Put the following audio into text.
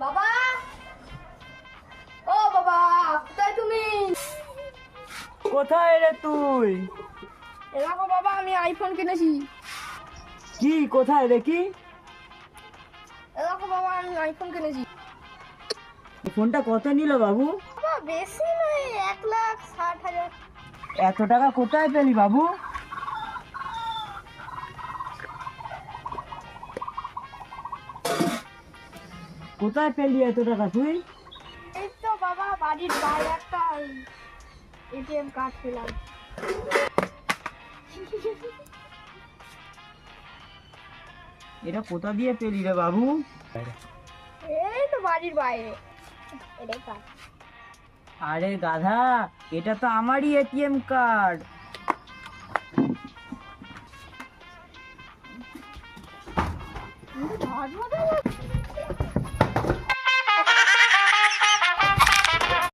বাবা, ও বাবা, কোথায় তুমি? কোথায় রে তুই? এ দেখো বাবা, আমি আইফোন কিনেছি। কি কোথায় দেখি? এ দেখো বাবা, আমি আইফোন কিনেছি। এই ফোনটা কত নিল বাবু? বাবা বেশি নয়, 1,60,000। এত টাকা কোথায় পেলি বাবু? কোথায় পেলি এত টাকা তুই? এই তো বাবা, বাড়ির বাইরে একটা এটিএম কার্ড পেলাম। এটা কোথা দিয়ে পেলি রে বাবু? এই তো বাড়ির বাইরে এটাই কার্ড। আরে গাধা, এটা তো আমারই এটিএম কার্ড। কিন্তু ভাত মজা